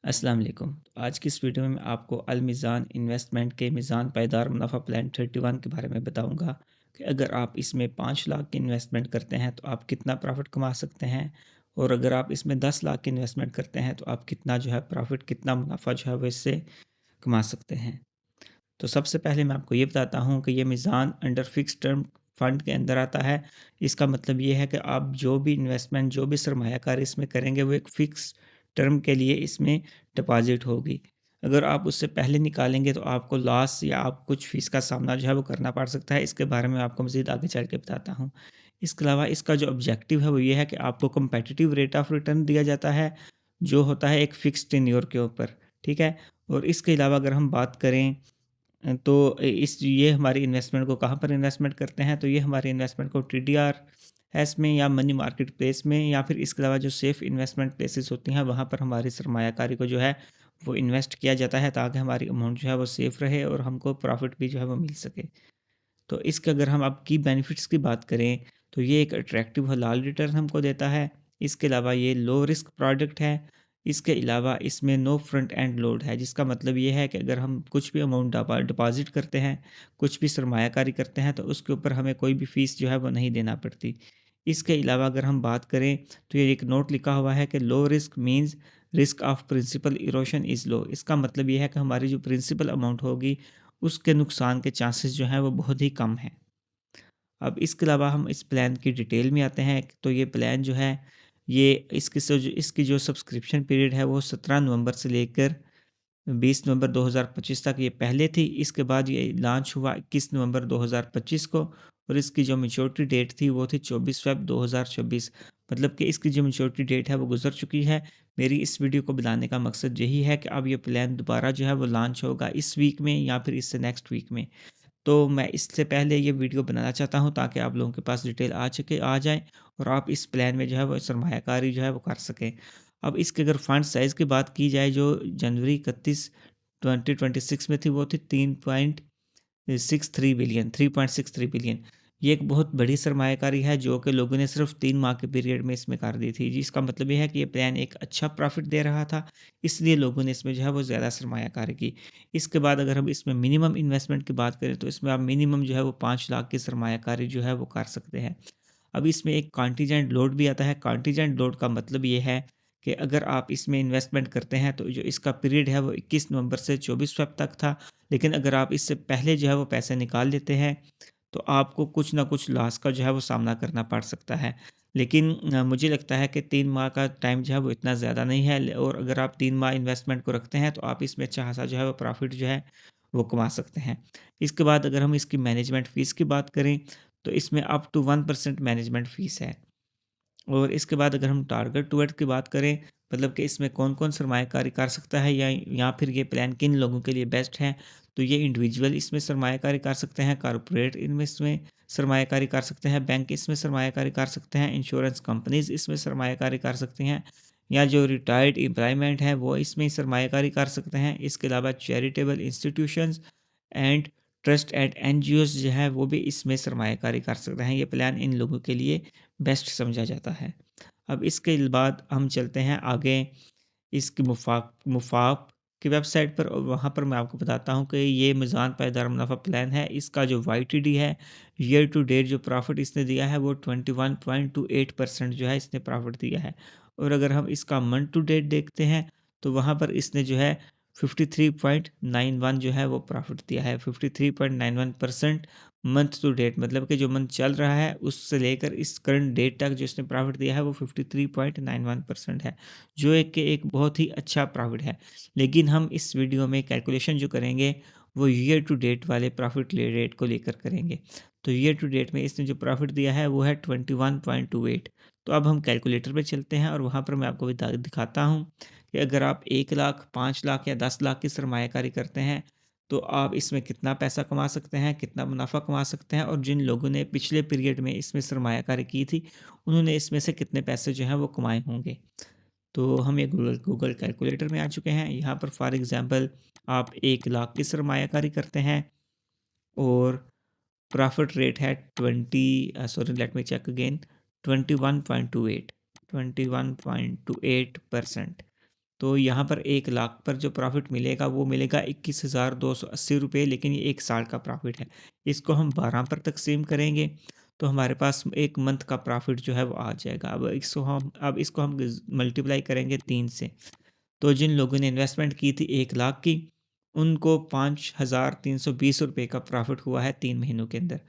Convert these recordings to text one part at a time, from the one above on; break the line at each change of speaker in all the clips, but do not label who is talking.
अस्सलाम वालेकुम। आज की इस वीडियो में मैं आपको अल-मिज़ान इन्वेस्टमेंट के मिज़ान पायदार मुनाफ़ा प्लान 31 के बारे में बताऊंगा कि अगर आप इसमें 5 लाख की इन्वेस्टमेंट करते हैं तो आप कितना प्रॉफ़िट कमा सकते हैं, और अगर आप इसमें 10 लाख की इन्वेस्टमेंट करते हैं तो आप कितना जो है प्रॉफ़िट, कितना मुनाफ़ा जो है वो इससे कमा सकते हैं। तो सबसे पहले मैं आपको ये बताता हूँ कि ये Meezan under fixed term fund के अंदर आता है। इसका मतलब ये है कि आप जो भी इन्वेस्टमेंट, जो भी सरमायाकारी इसमें करेंगे, वो एक फ़िक्स टर्म के लिए इसमें डिपॉज़िट होगी। अगर आप उससे पहले निकालेंगे तो आपको लॉस या आप कुछ फ़ीस का सामना जो है वो करना पड़ सकता है। इसके बारे में आपको मज़ीद आगे चल के बताता हूँ। इसके अलावा इसका जो ऑब्जेक्टिव है वो ये है कि आपको कम्पेटिटिव रेट ऑफ़ रिटर्न दिया जाता है, जो होता है एक फ़िक्स्ड टेन्योर के ऊपर, ठीक है? और इसके अलावा अगर हम बात करें तो इस ये हमारी इन्वेस्टमेंट को कहाँ पर इन्वेस्टमेंट करते हैं, तो ये हमारी इन्वेस्टमेंट को टीडीआरएस में या मनी मार्केट प्लेस में या फिर इसके अलावा जो सेफ इन्वेस्टमेंट प्लेसेस होती हैं वहाँ पर हमारी सरमायाकारी को जो है वो इन्वेस्ट किया जाता है, ताकि हमारी अमाउंट जो है वो सेफ़ रहे और हमको प्रॉफिट भी जो है वो मिल सके। तो इसके अगर हम अब की बेनिफिट्स की बात करें तो ये एक अट्रैक्टिव हलाल रिटर्न हमको देता है। इसके अलावा ये लो रिस्क प्रोडक्ट है। इसके अलावा इसमें नो फ्रंट एंड लोड है, जिसका मतलब ये है कि अगर हम कुछ भी अमाउंट डिपॉज़िट करते हैं, कुछ भी सरमायाकारी करते हैं तो उसके ऊपर हमें कोई भी फ़ीस जो है वो नहीं देना पड़ती। इसके अलावा अगर हम बात करें तो ये एक नोट लिखा हुआ है कि low risk means risk of principal erosion is low. इसका मतलब ये है कि हमारी जो प्रिंसिपल अमाउंट होगी उसके नुकसान के चांसेस जो हैं वो बहुत ही कम हैं। अब इसके अलावा हम इस प्लान की डिटेल में आते हैं, तो ये प्लान जो है ये इसकी जो सब्सक्रिप्शन पीरियड है वो 17 नवंबर से लेकर 20 नवंबर 2025 तक ये पहले थी। इसके बाद ये लॉन्च हुआ 21 नवंबर 2025 को, और इसकी जो मैच्योरिटी डेट थी वो थी 24 फ़रवरी 2026। मतलब कि इसकी जो मैच्योरिटी डेट है वो गुज़र चुकी है। मेरी इस वीडियो को बनाने का मकसद यही है कि अब ये प्लान दोबारा जो है वो लॉन्च होगा इस वीक में या फिर इससे नेक्स्ट वीक में। तो मैं इससे पहले ये वीडियो बनाना चाहता हूँ ताकि आप लोगों के पास डिटेल आ जाए और आप इस प्लान में जो है वो सरमायाकारी जो है वो कर सकें। अब इसके अगर फ़ंड साइज़ की बात की जाए, जो जनवरी 31, 2026 में थी वो थी 363 बिलियन। ये एक बहुत बड़ी सरमायाकारी है जो कि लोगों ने सिर्फ़ 3 माह के पीरियड में इसमें कर दी थी। जिसका मतलब ये है कि ये प्लान एक अच्छा प्रॉफ़िट दे रहा था, इसलिए लोगों ने इसमें जो है वो ज़्यादा सरमायाकारी की। इसके बाद अगर हम इसमें मिनिमम इन्वेस्टमेंट की बात करें तो इसमें आप मिनिमम जो है वो 5 लाख की सरमायाकारी जो है वो कर सकते हैं। अब इसमें एक कॉन्टिजेंट लोड भी आता है। कॉन्टिजेंट लोड का मतलब ये है कि अगर आप इसमें इन्वेस्टमेंट करते हैं तो जो इसका पीरियड है वो 21 नवंबर से 24 फ़रवरी तक था। लेकिन अगर आप इससे पहले जो है वो पैसे निकाल लेते हैं तो आपको कुछ ना कुछ लॉस का जो है वो सामना करना पड़ सकता है। लेकिन मुझे लगता है कि 3 माह का टाइम जो है वो इतना ज़्यादा नहीं है, और अगर आप 3 माह इन्वेस्टमेंट को रखते हैं तो आप इसमें अच्छा खासा जो है वो प्रॉफ़िट जो है वो कमा सकते हैं। इसके बाद अगर हम इसकी मैनेजमेंट फ़ीस की बात करें तो इसमें अप टू 1% मैनेजमेंट फ़ीस है। और इसके बाद अगर हम टारगेट टुवर्ड्स की बात करें, मतलब कि इसमें कौन-कौन सरमायाकारी कर सकता है या फिर ये प्लान किन लोगों के लिए बेस्ट है, तो ये इंडिविजुअल इसमें सरमायाकारी कर सकते हैं, कॉर्पोरेट इसमें सरमायाकारी कर सकते हैं, बैंक इसमें सरमायाकारी कर सकते हैं, इंश्योरेंस कंपनीज़ इसमें सरमायाकारी कर सकती हैं, या जो रिटायर्ड एम्प्लॉयमेंट है वो इसमें सरमायाकारी कर सकते हैं। इसके अलावा charitable institutions and trust and NGOs जो है वो भी इसमें सरमायाकारी कर सकते हैं। ये प्लान इन लोगों के लिए बेस्ट समझा जाता है। अब इसके बाद हम चलते हैं आगे इसकी मुफ़ाक की वेबसाइट पर, और वहाँ पर मैं आपको बताता हूँ कि ये मीज़ान पायदार मुनाफ़ा प्लान है। इसका जो वाईटीडी है, ईयर टू डेट जो प्रॉफ़िट इसने दिया है वो 21.28% जो है इसने प्रॉफ़िट दिया है। और अगर हम इसका मंथ टू डेट देखते हैं तो वहाँ पर इसने जो है 53.91 जो है वो प्रॉफ़िट दिया है। 53.91% मंथ टू डेट, मतलब कि जो मंथ चल रहा है उससे लेकर इस करंट डेट तक जो इसने प्रॉफ़िट दिया है वो 53.91% है, जो एक बहुत ही अच्छा प्रॉफ़िट है। लेकिन हम इस वीडियो में कैलकुलेशन जो करेंगे वो ईयर टू डेट वाले प्रॉफ़िट ले रेट को लेकर करेंगे। तो ईयर टू डेट में इसने जो प्रॉफ़िट दिया है वो है 21.28। तो अब हम कैलकुलेटर पे चलते हैं और वहाँ पर मैं आपको दिखाता हूँ कि अगर आप 1 लाख, 5 लाख या 10 लाख की सरमायाकारी करते हैं तो आप इसमें कितना पैसा कमा सकते हैं, कितना मुनाफ़ा कमा सकते हैं, और जिन लोगों ने पिछले पीरियड में इसमें सरमायाकारी की थी उन्होंने इसमें से कितने पैसे जो हैं वो कमाए होंगे। तो हम ये गूगल गूगल कैलकुलेटर में आ चुके हैं। यहाँ पर फॉर एग्ज़ाम्पल आप 1 लाख की सरमायाकारी करते हैं और प्रॉफिट रेट है 21.28, 21.28%। तो यहाँ पर 1 लाख पर जो प्रॉफ़िट मिलेगा वो मिलेगा 21,280 रुपए, लेकिन ये 1 साल का प्रॉफ़िट है। इसको हम 12 पर तक़सीम करेंगे तो हमारे पास 1 मंथ का प्रॉफ़िट जो है वो आ जाएगा। अब इसको हम मल्टीप्लाई करेंगे 3 से। तो जिन लोगों ने इन्वेस्टमेंट की थी 1 लाख की, उनको 5,320 रुपए का प्रॉफ़िट हुआ है 3 महीनों के अंदर।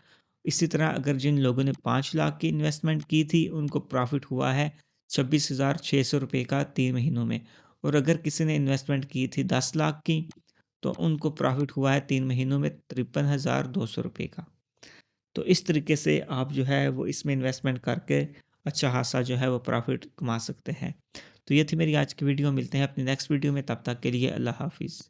इसी तरह अगर जिन लोगों ने 5 लाख की इन्वेस्टमेंट की थी, उनको प्रॉफ़िट हुआ है 26,600 रुपए का 3 महीनों में। और अगर किसी ने इन्वेस्टमेंट की थी 10 लाख की, तो उनको प्रॉफ़िट हुआ है 3 महीनों में 53,200 रुपए का। तो इस तरीके से आप जो है वो इसमें इन्वेस्टमेंट करके अच्छा खासा जो है वो प्रॉफ़िट कमा सकते हैं। तो ये थी मेरी आज की वीडियो, मिलते हैं अपनी नेक्स्ट वीडियो में, तब तक के लिए अल्लाह हाफ़िज़।